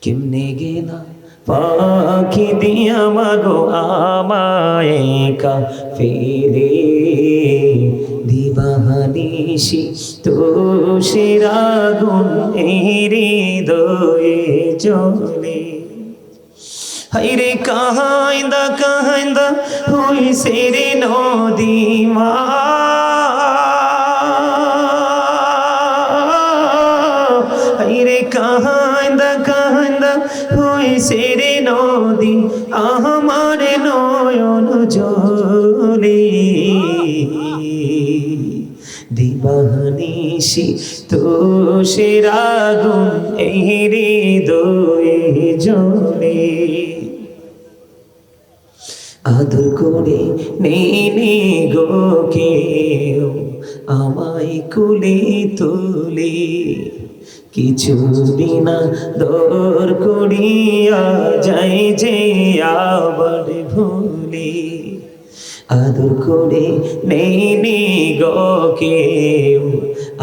কেমনে গেলা পাখি দিয়া মাগো আমায় ফেলে দিবানিশি তুষের আগুন এই হৃদয়ে জ্বলে। হাইরে কাহাইন্দা কাহাইন্দা হইছে রে নদী মা, হাইরে কাহাইন্দা কাহাইন্দা হইছে রে নদী আমার নয়ন জলে। দিবানিশি তুষের আগুন এই হৃদয়ে জ্বলে। আদর করে নেই গো কেউ আমায় কুলে তুলে, কিছু দিনা দর করিয়া যাই যে আবার ভুলে। আদর করে নেই গো কেউ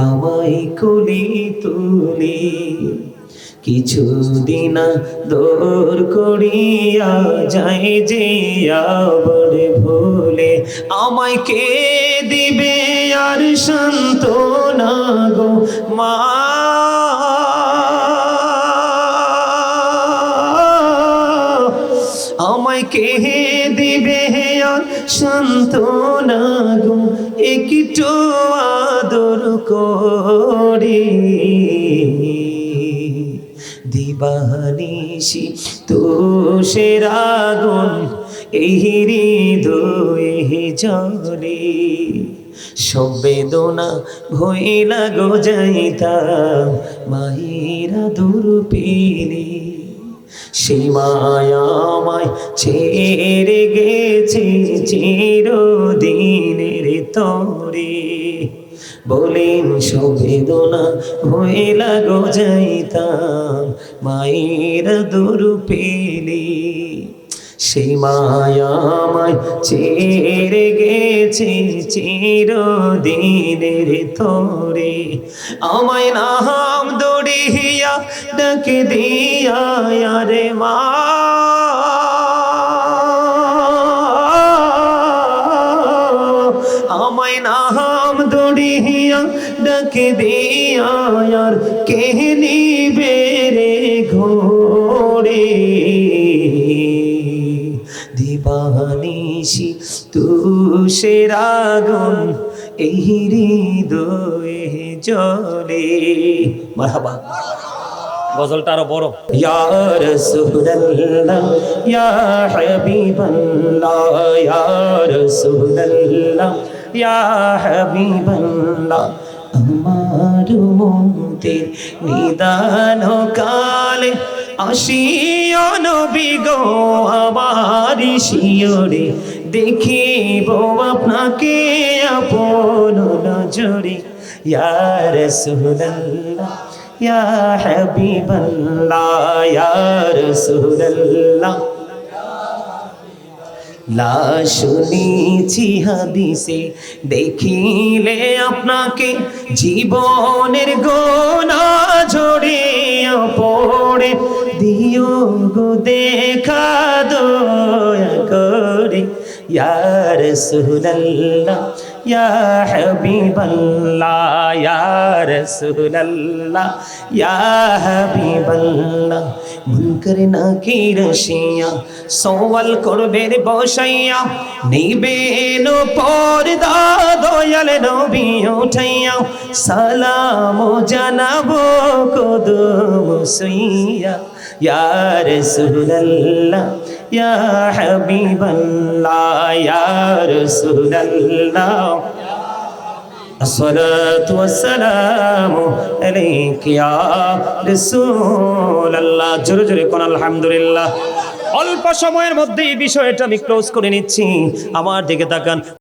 আমায় কুলে তুলে, কিছু দিনা দর করিয়া যায় যে আবার ভুলে। আমায় কে দিবে আর সান্ত্বনা গো মা, আমায় কে দিবে আর সান্ত্বনা গো একটু আদর করে। দিবানিশি তুষের আগুন এই হৃদয়ে জ্বলে। সব বেদনা ভইলা গো যাইতাম মায়েরা দূর পেলে, সেই মায়া আমায় ছেড়ে গেছে চিরদিনের তরে। বলেন সব বেদনা ভইলা গো যাইতাম মায়েরা দূর পেলে, সেই মায়া আমায় ছেড়ে গেছে চিরদিনের তরে। আমায় নাম দড়িয়া ডাকে দিয়া রে মা, আমায় নাম দড়িয়া ডাকে দিয়া কে নিবে রে ঘোরে। দিবানিশি তুষের আগুন এই হৃদয়ে জ্বলে। মারহাবা। গজলটা আরো বড়। ইয়া রাসূলুল্লাহ ইয়া হাবিবাল্লাহ ইয়া রাসূলুল্লাহ ইয়া হাবিবাল্লাহ, আমার মনের নিদান কালে আসিও নবী গো আমার শিয়রে, দেখিব আপনাকে আপন নজরে। ইয়া রাসূলুল্লাহ ইয়া হাবিবাল্লাহ ইয়া রাসূলুল্লাহ, লা শুনেছি হাদিসে দেখিলে আপনাকে জীবনের গোনা ঝরিয়া পড়ে, দিও গো দেখা দয়া করে। ইয়া রাসূলুল্লাহ ইয়া হাবিবাল্লাহ ইয়া রাসূলুল্লাহ ইয়া হাবিবাল্লাহ, মুনকার নাকির আসিয়া সওয়াল করবে বসাইয়া, নিবেন পর্দা দয়াল নবী উঠাইয়া, সালাম জানাবো কদম ছুঁইয়া। ইয়া রাসূলুল্লাহ ইয়া হাবিবাল্লাহ ইয়া রাসূলুল্লাহ, আসসালাতু ওয়াসসালামু আলাইকা ইয়া রাসূলুল্লাহ। জোরে জোরে কোন আলহামদুলিল্লাহ। অল্প সময়ের মধ্যে এই বিষয়টা আমি ক্লোজ করে নিচ্ছি। আমার দিকে তাকান।